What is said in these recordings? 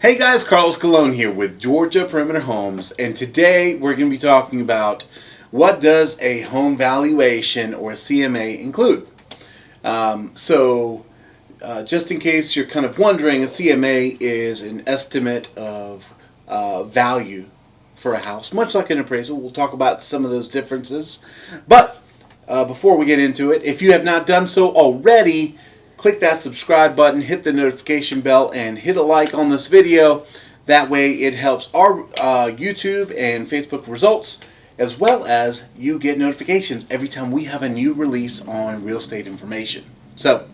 Hey guys, Carlos Colon here with Georgia Perimeter Homes, and today we're going to be talking about what does a home valuation or a CMA include. Just in case you're kind of wondering, a CMA is an estimate of value for a house, much like an appraisal. We'll talk about some of those differences. But before we get into it, if you have not done so already, click that subscribe button, hit the notification bell, and hit a like on this video. That way it helps our YouTube and Facebook results, as well as you get notifications every time we have a new release on real estate information. So,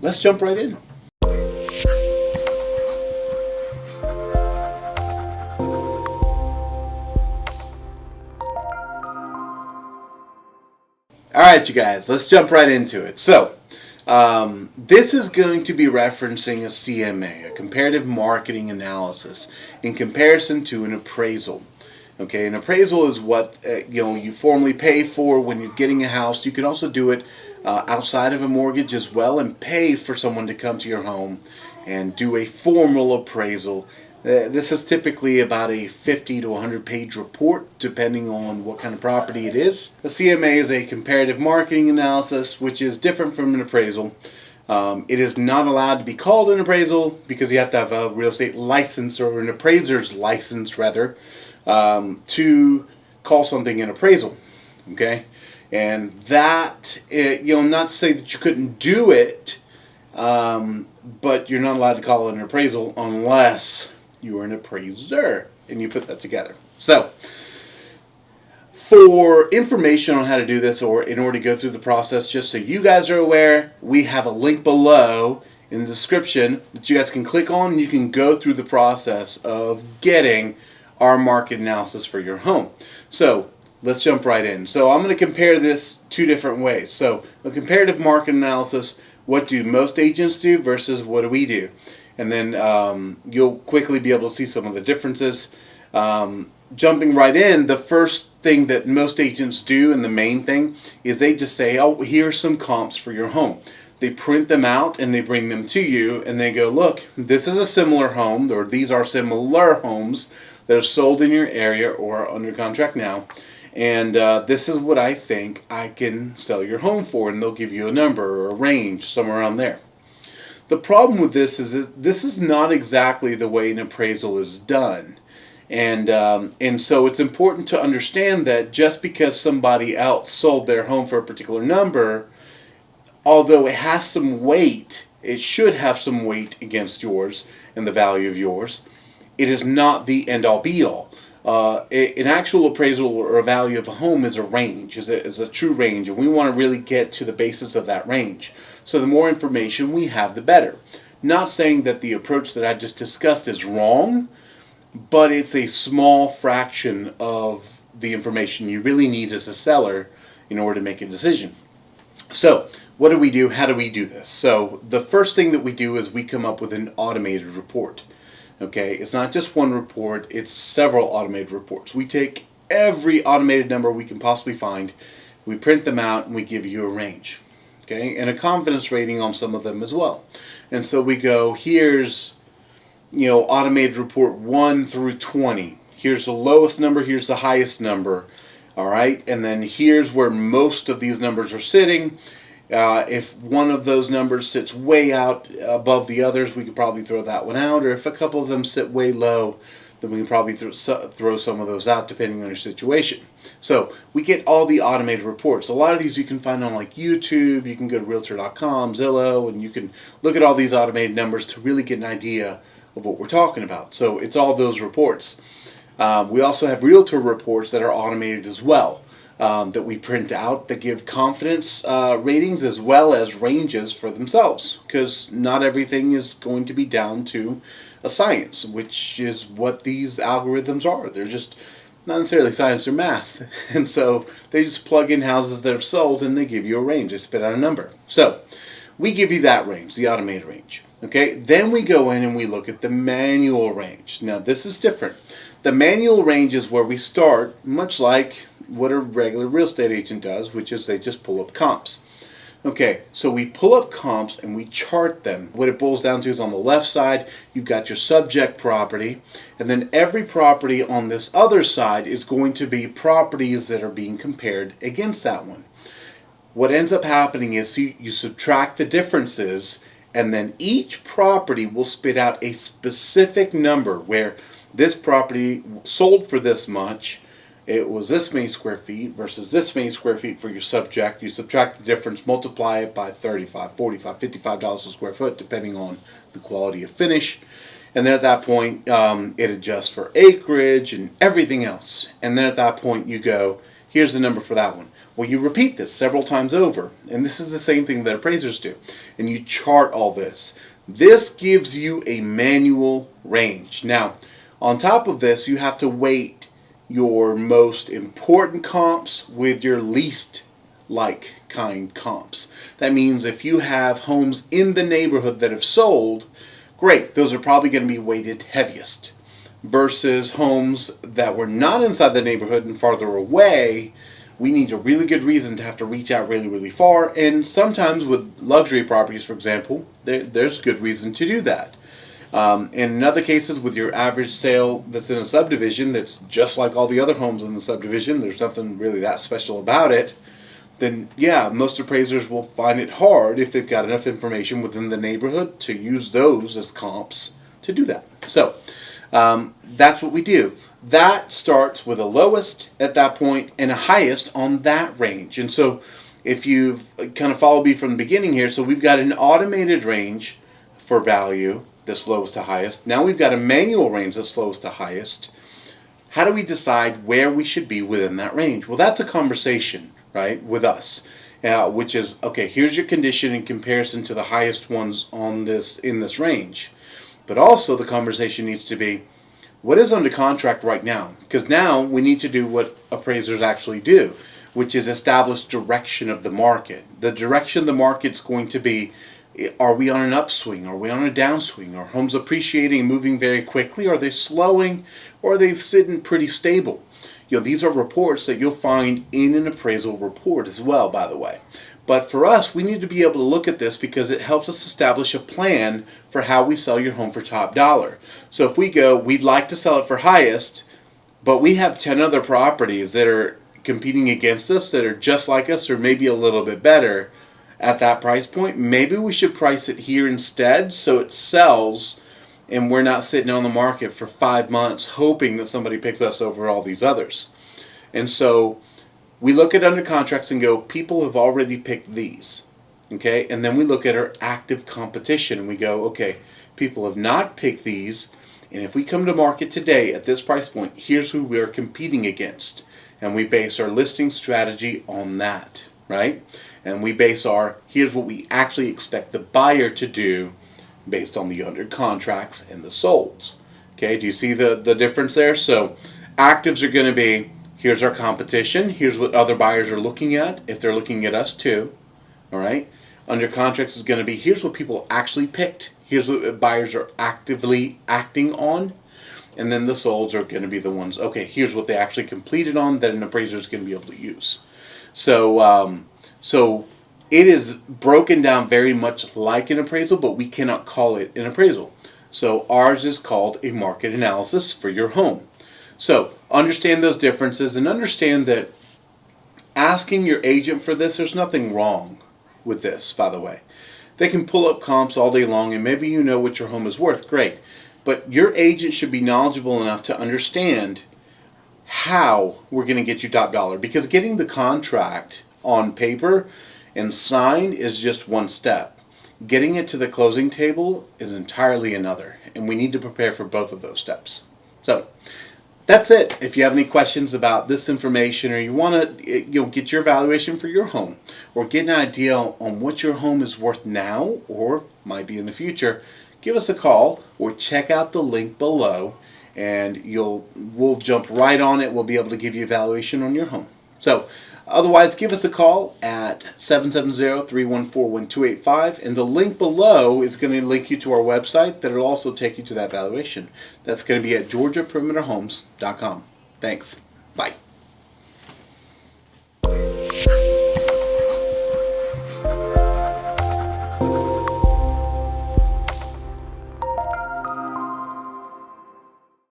let's jump right in. Alright, you guys, let's jump right into it. So, this is going to be referencing a CMA, a comparative marketing analysis, in comparison to an appraisal. Okay, an appraisal is what you formally pay for when you're getting a house. You can also do it outside of a mortgage as well, and pay for someone to come to your home and do a formal appraisal. This is typically about a 50 to 100 page report, depending on what kind of property it is. A CMA is a comparative marketing analysis, which is different from an appraisal. It is not allowed to be called an appraisal because you have to have a real estate license, or an appraiser's license rather, to call something an appraisal. Okay, and that, not to say that you couldn't do it, but you're not allowed to call it an appraisal unless you are an appraiser and you put that together. So, for information on how to do this, or in order to go through the process, just so you guys are aware, we have a link below in the description that you guys can click on, and you can go through the process of getting our market analysis for your home. So, let's jump right in. So, I'm going to compare this two different ways. So, a comparative market analysis, what do most agents do versus what do we do? And then you'll quickly be able to see some of the differences. Jumping right in, the first thing that most agents do, and the main thing, is they just say, oh, here's some comps for your home. They print them out and they bring them to you, and they go, look, this is a similar home, or these are similar homes that are sold in your area or are under contract now, and this is what I think I can sell your home for, and they'll give you a number or a range somewhere around there. The problem with this is that this is not exactly the way an appraisal is done. And so it's important to understand that just because somebody else sold their home for a particular number, although it has some weight, it should have some weight against yours and the value of yours, it is not the end-all be-all. An actual appraisal or a value of a home is a range, is a true range, and we want to really get to the basis of that range. So the more information we have, the better. Not saying that the approach that I just discussed is wrong, but it's a small fraction of the information you really need as a seller in order to make a decision. So what do we do? How do we do this? So the first thing that we do is we come up with an automated report. Okay, it's not just one report, it's several automated reports. We take every automated number we can possibly find, we print them out, and we give you a range. Okay, and a confidence rating on some of them as well. And so we go, here's, automated report 1 through 20. Here's the lowest number, here's the highest number. All right, and then here's where most of these numbers are sitting. If one of those numbers sits way out above the others, we could probably throw that one out. Or if a couple of them sit way low, then we can probably throw some of those out depending on your situation. So we get all the automated reports. A lot of these you can find on like YouTube. You can go to Realtor.com, Zillow, and you can look at all these automated numbers to really get an idea of what we're talking about. So it's all those reports. We also have Realtor reports that are automated as well, that we print out, that give confidence ratings as well as ranges for themselves, because not everything is going to be down to a science, which is what these algorithms are. They're just not necessarily science or math. And so they just plug in houses that are sold and they give you a range. They spit out a number. So we give you that range, the automated range. Okay, then we go in and we look at the manual range. Now this is different. The manual range is where we start, much like what a regular real estate agent does, which is they just pull up comps. Okay, so we pull up comps and we chart them. What it boils down to is on the left side, you've got your subject property, and then every property on this other side is going to be properties that are being compared against that one. What ends up happening is you subtract the differences, and then each property will spit out a specific number where this property sold for this much. It was this many square feet versus this many square feet for your subject. You subtract the difference, multiply it by $35, $45, $55 a square foot, depending on the quality of finish. And then at that point, it adjusts for acreage and everything else. And then at that point, you go, here's the number for that one. Well, you repeat this several times over. And this is the same thing that appraisers do. And you chart all this. This gives you a manual range. Now, on top of this, you have to weight your most important comps with your least like kind comps. That means if you have homes in the neighborhood that have sold, great, those are probably going to be weighted heaviest. Versus homes that were not inside the neighborhood and farther away, we need a really good reason to have to reach out really, really far. And sometimes with luxury properties, for example, there's good reason to do that. In other cases, with your average sale that's in a subdivision that's just like all the other homes in the subdivision, there's nothing really that special about it, then yeah, most appraisers will find it hard if they've got enough information within the neighborhood to use those as comps to do that. So that's what we do. That starts with a lowest at that point and a highest on that range. And so if you've kind of followed me from the beginning here, so we've got an automated range for value, this lowest to highest. Now we've got a manual range that's lowest to highest. How do we decide where we should be within that range? Well, that's a conversation, right, with us, which is, okay, here's your condition in comparison to the highest ones on this in this range. But also the conversation needs to be, what is under contract right now? Because now we need to do what appraisers actually do, which is establish direction of the market. The direction of the market's going to be, are we on an upswing? Are we on a downswing? Are homes appreciating and moving very quickly? Are they slowing? Or are they sitting pretty stable? You know, these are reports that you'll find in an appraisal report as well, by the way. But for us, we need to be able to look at this because it helps us establish a plan for how we sell your home for top dollar. So if we go, we'd like to sell it for highest, but we have 10 other properties that are competing against us that are just like us or maybe a little bit better at that price point, maybe we should price it here instead so it sells and we're not sitting on the market for 5 months hoping that somebody picks us over all these others. And so we look at under contracts and go, people have already picked these, okay? And then we look at our active competition and we go, okay, people have not picked these, and if we come to market today at this price point, here's who we are competing against. And we base our listing strategy on that, right? And we base here's what we actually expect the buyer to do based on the under contracts and the solds. Okay, do you see the difference there? So actives are going to be, here's our competition, here's what other buyers are looking at, if they're looking at us too. All right. Under contracts is going to be, here's what people actually picked, here's what buyers are actively acting on. And then the solds are going to be the ones, okay, here's what they actually completed on that an appraiser is going to be able to use. So it is broken down very much like an appraisal, but we cannot call it an appraisal. So ours is called a market analysis for your home. So understand those differences and understand that asking your agent for this, there's nothing wrong with this, by the way. They can pull up comps all day long and maybe you know what your home is worth, great. But your agent should be knowledgeable enough to understand how we're going to get you top dollar, because getting the contract on paper and signed is just one step. Getting it to the closing table is entirely another, and we need to prepare for both of those steps. So that's it. If you have any questions about this information, or you want to get your valuation for your home, or get an idea on what your home is worth now or might be in the future, give us a call or check out the link below, and we'll jump right on it. We'll be able to give you a valuation on your home. So otherwise, give us a call at 770-314-1285, and the link below is going to link you to our website that will also take you to that valuation. That's going to be at georgiaperimeterhomes.com. Thanks. Bye.